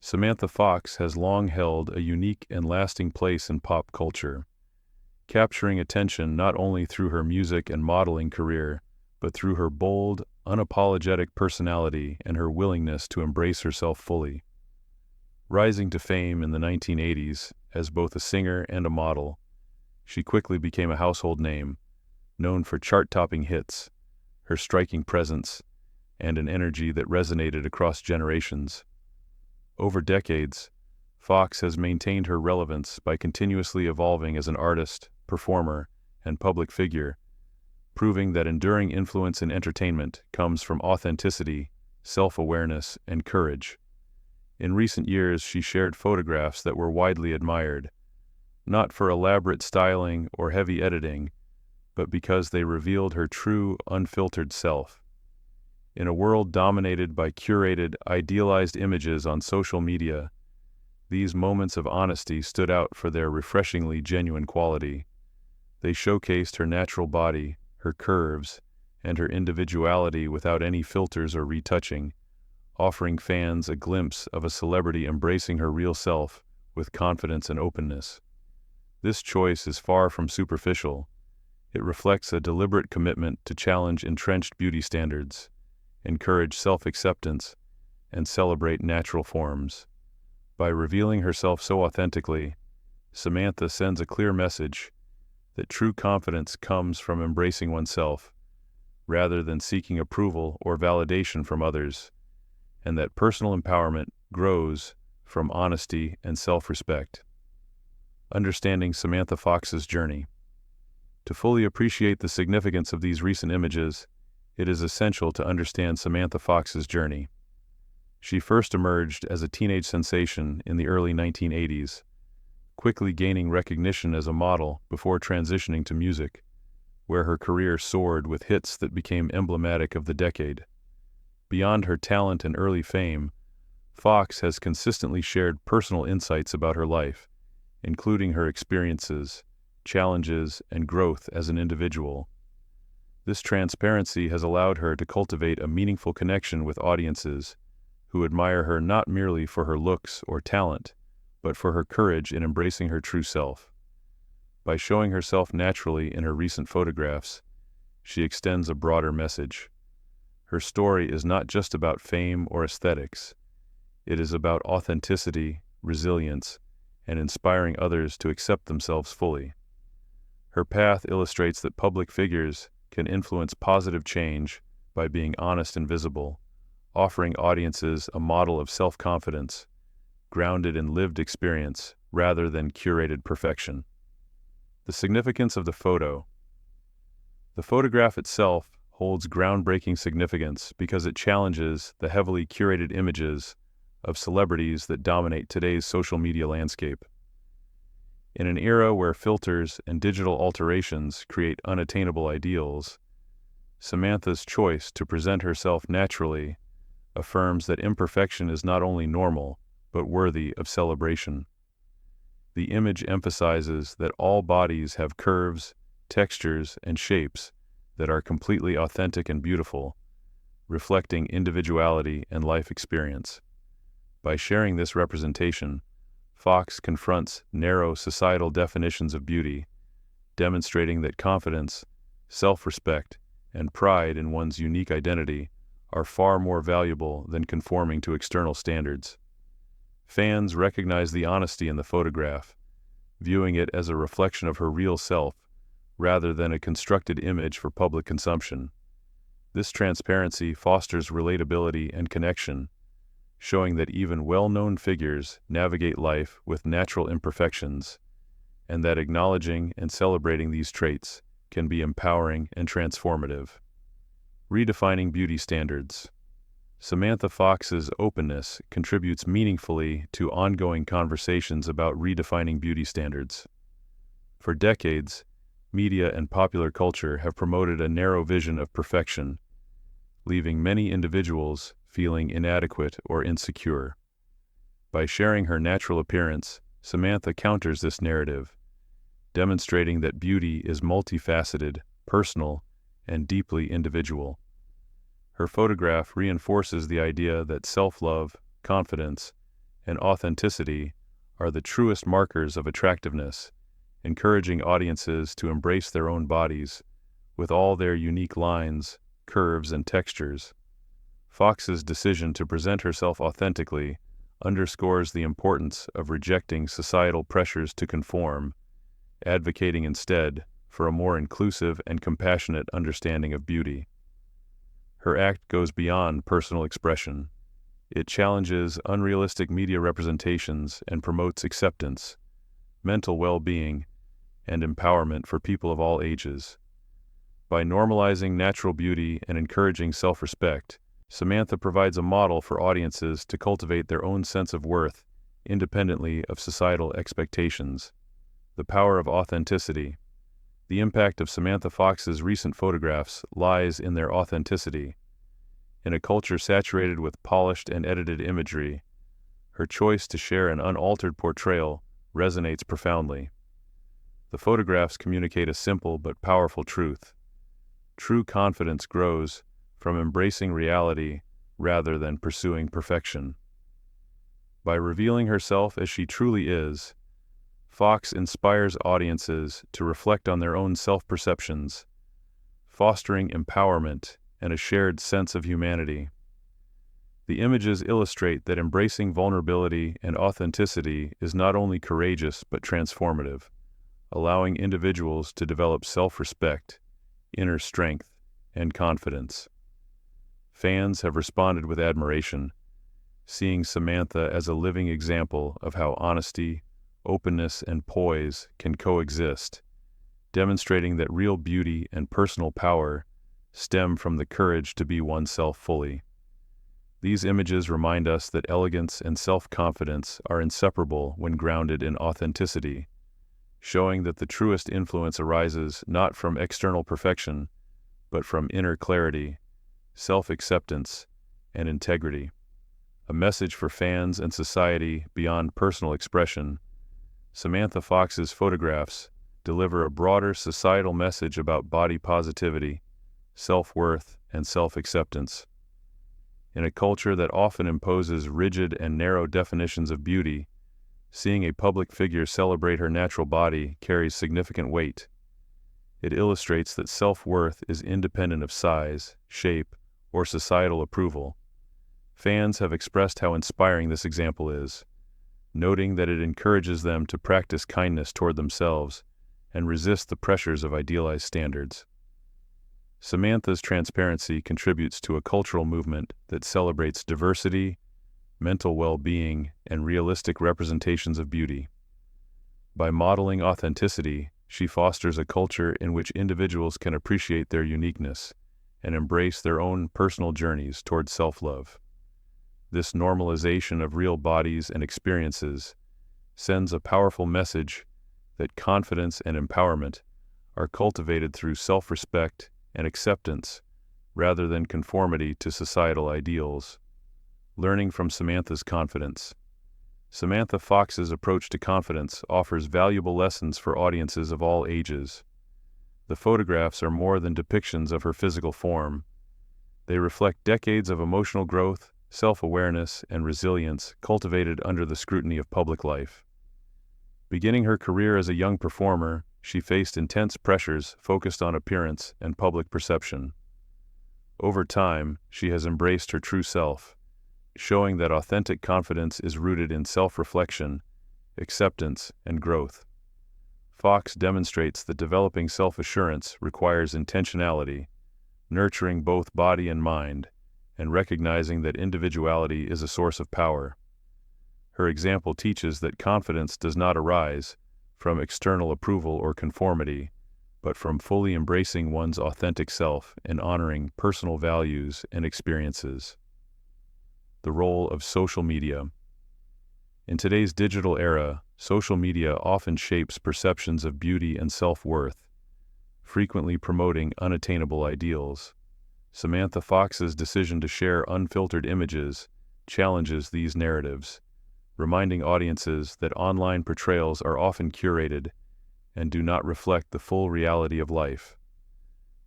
Samantha Fox has long held a unique and lasting place in pop culture, capturing attention not only through her music and modeling career, but through her bold, unapologetic personality and her willingness to embrace herself fully. Rising to fame in the 1980s as both a singer and a model, she quickly became a household name, known for chart-topping hits, her striking presence, and an energy that resonated across generations. Over decades, Fox has maintained her relevance by continuously evolving as an artist, performer, and public figure, proving that enduring influence in entertainment comes from authenticity, self-awareness, and courage. In recent years, she shared photographs that were widely admired, not for elaborate styling or heavy editing, but because they revealed her true, unfiltered self. In a world dominated by curated, idealized images on social media, these moments of honesty stood out for their refreshingly genuine quality. They showcased her natural body, her curves, and her individuality without any filters or retouching, offering fans a glimpse of a celebrity embracing her real self with confidence and openness. This choice is far from superficial. It reflects a deliberate commitment to challenge entrenched beauty standards, encourage self-acceptance, and celebrate natural forms. By revealing herself so authentically, Samantha sends a clear message that true confidence comes from embracing oneself, rather than seeking approval or validation from others, and that personal empowerment grows from honesty and self-respect. Understanding Samantha Fox's journey. To fully appreciate the significance of these recent images, it is essential to understand Samantha Fox's journey. She first emerged as a teenage sensation in the early 1980s, quickly gaining recognition as a model before transitioning to music, where her career soared with hits that became emblematic of the decade. Beyond her talent and early fame, Fox has consistently shared personal insights about her life, including her experiences, challenges, and growth as an individual. This transparency has allowed her to cultivate a meaningful connection with audiences who admire her not merely for her looks or talent, but for her courage in embracing her true self. By showing herself naturally in her recent photographs, she extends a broader message. Her story is not just about fame or aesthetics. It is about authenticity, resilience, and inspiring others to accept themselves fully. Her path illustrates that public figures can influence positive change by being honest and visible, offering audiences a model of self-confidence, grounded in lived experience rather than curated perfection. The significance of the photo. The photograph itself holds groundbreaking significance because it challenges the heavily curated images of celebrities that dominate today's social media landscape. In an era where filters and digital alterations create unattainable ideals, Samantha's choice to present herself naturally affirms that imperfection is not only normal, but worthy of celebration. The image emphasizes that all bodies have curves, textures, and shapes that are completely authentic and beautiful, reflecting individuality and life experience. By sharing this representation, Fox confronts narrow societal definitions of beauty, demonstrating that confidence, self-respect, and pride in one's unique identity are far more valuable than conforming to external standards. Fans recognize the honesty in the photograph, viewing it as a reflection of her real self rather than a constructed image for public consumption. This transparency fosters relatability and connection, showing that even well-known figures navigate life with natural imperfections, and that acknowledging and celebrating these traits can be empowering and transformative. Redefining beauty standards. Samantha Fox's openness contributes meaningfully to ongoing conversations about redefining beauty standards. For decades, media and popular culture have promoted a narrow vision of perfection, leaving many individuals feeling inadequate or insecure. By sharing her natural appearance, Samantha counters this narrative, demonstrating that beauty is multifaceted, personal, and deeply individual. Her photograph reinforces the idea that self-love, confidence, and authenticity are the truest markers of attractiveness, encouraging audiences to embrace their own bodies, with all their unique lines, curves, and textures. Fox's decision to present herself authentically underscores the importance of rejecting societal pressures to conform, advocating instead for a more inclusive and compassionate understanding of beauty. Her act goes beyond personal expression. It challenges unrealistic media representations and promotes acceptance, mental well-being, and empowerment for people of all ages. By normalizing natural beauty and encouraging self-respect, Samantha provides a model for audiences to cultivate their own sense of worth independently of societal expectations. The power of authenticity. The impact of Samantha Fox's recent photographs lies in their authenticity. In a culture saturated with polished and edited imagery, her choice to share an unaltered portrayal resonates profoundly. The photographs communicate a simple but powerful truth. True confidence grows from embracing reality rather than pursuing perfection. By revealing herself as she truly is, Fox inspires audiences to reflect on their own self-perceptions, fostering empowerment and a shared sense of humanity. The images illustrate that embracing vulnerability and authenticity is not only courageous but transformative, allowing individuals to develop self-respect, inner strength, and confidence. Fans have responded with admiration, seeing Samantha as a living example of how honesty, openness, and poise can coexist, demonstrating that real beauty and personal power stem from the courage to be oneself fully. These images remind us that elegance and self-confidence are inseparable when grounded in authenticity, showing that the truest influence arises not from external perfection, but from inner clarity, self-acceptance, and integrity. A message for fans and society beyond personal expression, Samantha Fox's photographs deliver a broader societal message about body positivity, self-worth, and self-acceptance. In a culture that often imposes rigid and narrow definitions of beauty, seeing a public figure celebrate her natural body carries significant weight. It illustrates that self-worth is independent of size, shape, or societal approval. Fans have expressed how inspiring this example is, noting that it encourages them to practice kindness toward themselves and resist the pressures of idealized standards. Samantha's transparency contributes to a cultural movement that celebrates diversity, mental well-being, and realistic representations of beauty. By modeling authenticity, she fosters a culture in which individuals can appreciate their uniqueness and embrace their own personal journeys toward self-love. This normalization of real bodies and experiences sends a powerful message that confidence and empowerment are cultivated through self-respect and acceptance rather than conformity to societal ideals. Learning from Samantha's confidence. Samantha Fox's approach to confidence offers valuable lessons for audiences of all ages. The photographs are more than depictions of her physical form. They reflect decades of emotional growth, self-awareness, and resilience cultivated under the scrutiny of public life. Beginning her career as a young performer, she faced intense pressures focused on appearance and public perception. Over time, she has embraced her true self, showing that authentic confidence is rooted in self-reflection, acceptance, and growth. Fox demonstrates that developing self-assurance requires intentionality, nurturing both body and mind, and recognizing that individuality is a source of power. Her example teaches that confidence does not arise from external approval or conformity, but from fully embracing one's authentic self and honoring personal values and experiences. The role of social media. In today's digital era, social media often shapes perceptions of beauty and self-worth, frequently promoting unattainable ideals. Samantha Fox's decision to share unfiltered images challenges these narratives, reminding audiences that online portrayals are often curated and do not reflect the full reality of life.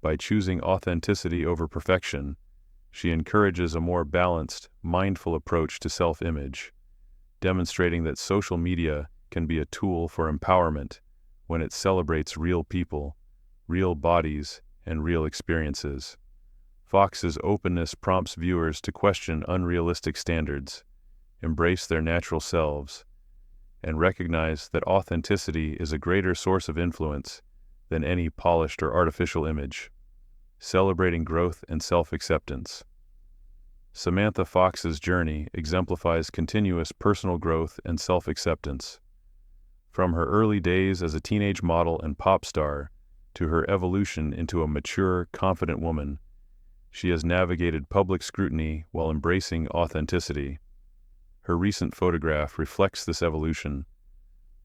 By choosing authenticity over perfection, she encourages a more balanced, mindful approach to self-image, demonstrating that social media can be a tool for empowerment when it celebrates real people, real bodies, and real experiences. Fox's openness prompts viewers to question unrealistic standards, embrace their natural selves, and recognize that authenticity is a greater source of influence than any polished or artificial image. Celebrating growth and self-acceptance. Samantha Fox's journey exemplifies continuous personal growth and self-acceptance. From her early days as a teenage model and pop star to her evolution into a mature, confident woman, she has navigated public scrutiny while embracing authenticity. Her recent photograph reflects this evolution,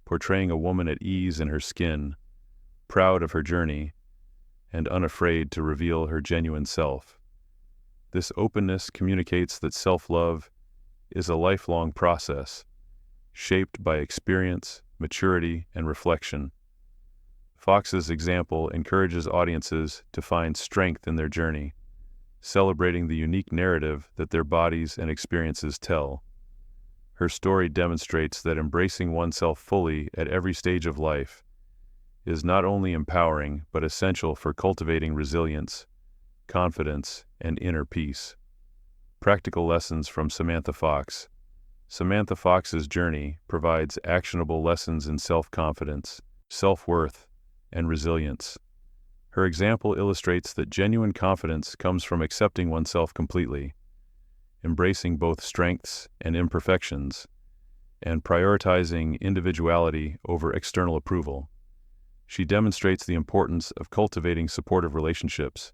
portraying a woman at ease in her skin, proud of her journey, and unafraid to reveal her genuine self. This openness communicates that self-love is a lifelong process, shaped by experience, maturity, and reflection. Fox's example encourages audiences to find strength in their journey, celebrating the unique narrative that their bodies and experiences tell. Her story demonstrates that embracing oneself fully at every stage of life is not only empowering but essential for cultivating resilience, confidence, and inner peace. Practical lessons from Samantha Fox. Samantha Fox's journey provides actionable lessons in self-confidence, self-worth, and resilience. Her example illustrates that genuine confidence comes from accepting oneself completely, embracing both strengths and imperfections, and prioritizing individuality over external approval. She demonstrates the importance of cultivating supportive relationships,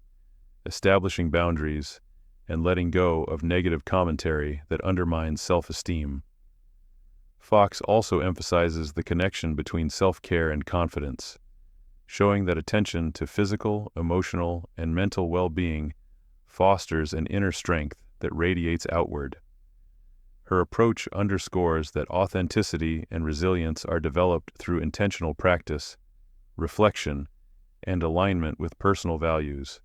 establishing boundaries, and letting go of negative commentary that undermines self-esteem. Fox also emphasizes the connection between self-care and confidence, showing that attention to physical, emotional, and mental well-being fosters an inner strength that radiates outward. Her approach underscores that authenticity and resilience are developed through intentional practice, reflection, and alignment with personal values.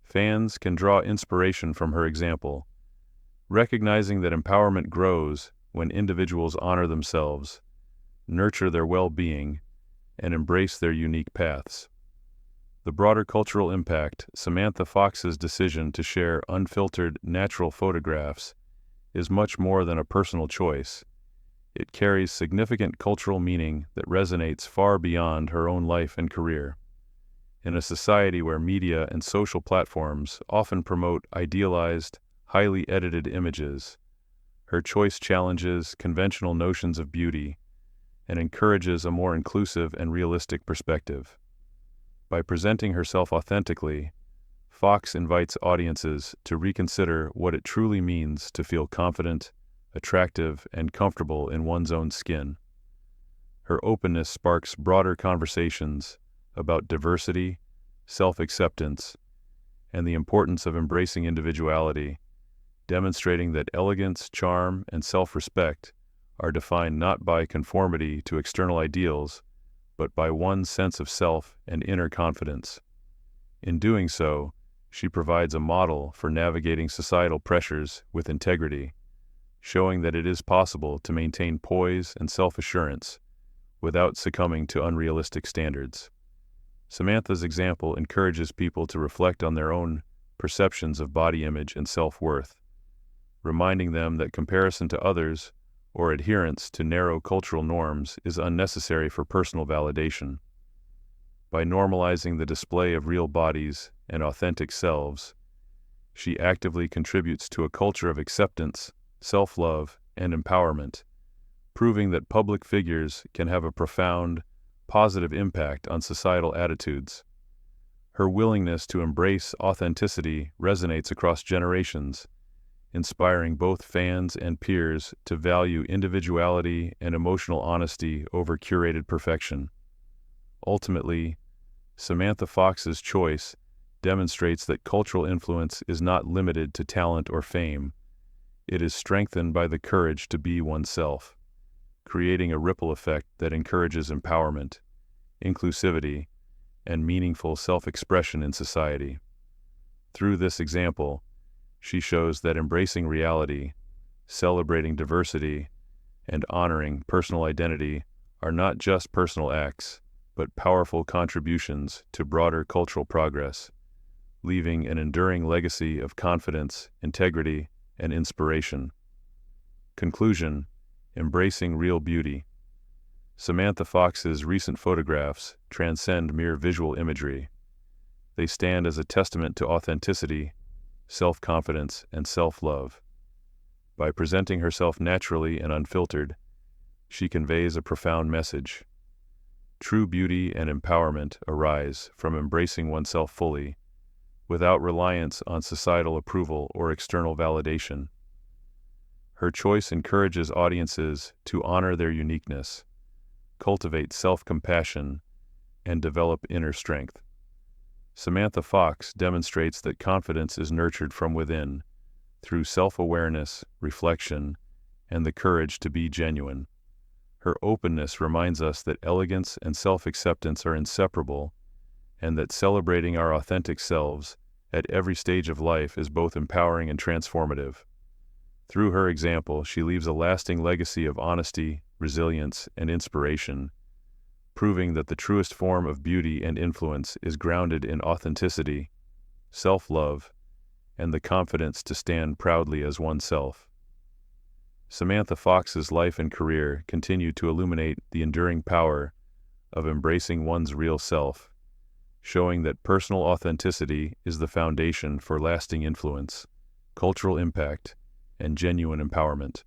Fans can draw inspiration from her example, recognizing that empowerment grows when individuals honor themselves, nurture their well-being, and embrace their unique paths. The broader cultural impact. Samantha Fox's decision to share unfiltered, natural photographs is much more than a personal choice. It carries significant cultural meaning that resonates far beyond her own life and career. In a society where media and social platforms often promote idealized, highly edited images, her choice challenges conventional notions of beauty and encourages a more inclusive and realistic perspective. By presenting herself authentically, Fox invites audiences to reconsider what it truly means to feel confident, attractive, and comfortable in one's own skin. Her openness sparks broader conversations about diversity, self-acceptance, and the importance of embracing individuality, demonstrating that elegance, charm, and self-respect are defined not by conformity to external ideals, but by one's sense of self and inner confidence. In doing so, she provides a model for navigating societal pressures with integrity, showing that it is possible to maintain poise and self-assurance without succumbing to unrealistic standards. Samantha's example encourages people to reflect on their own perceptions of body image and self-worth, reminding them that comparison to others or adherence to narrow cultural norms is unnecessary for personal validation. By normalizing the display of real bodies and authentic selves, she actively contributes to a culture of acceptance, self-love, and empowerment, proving that public figures can have a profound, positive impact on societal attitudes. Her willingness to embrace authenticity resonates across generations, inspiring both fans and peers to value individuality and emotional honesty over curated perfection. Ultimately, Samantha Fox's choice demonstrates that cultural influence is not limited to talent or fame. It is strengthened by the courage to be oneself, creating a ripple effect that encourages empowerment, inclusivity, and meaningful self-expression in society. Through this example, she shows that embracing reality, celebrating diversity, and honoring personal identity are not just personal acts, but powerful contributions to broader cultural progress, leaving an enduring legacy of confidence, integrity, and inspiration. Conclusion: embracing real beauty. Samantha Fox's recent photographs transcend mere visual imagery. They stand as a testament to authenticity, self-confidence, and self-love. By presenting herself naturally and unfiltered, she conveys a profound message. True beauty and empowerment arise from embracing oneself fully, without reliance on societal approval or external validation. Her choice encourages audiences to honor their uniqueness, cultivate self-compassion, and develop inner strength. Samantha Fox demonstrates that confidence is nurtured from within, through self-awareness, reflection, and the courage to be genuine. Her openness reminds us that elegance and self-acceptance are inseparable, and that celebrating our authentic selves at every stage of life is both empowering and transformative. Through her example, she leaves a lasting legacy of honesty, resilience, and inspiration, proving that the truest form of beauty and influence is grounded in authenticity, self-love, and the confidence to stand proudly as oneself. Samantha Fox's life and career continue to illuminate the enduring power of embracing one's real self, showing that personal authenticity is the foundation for lasting influence, cultural impact, and genuine empowerment.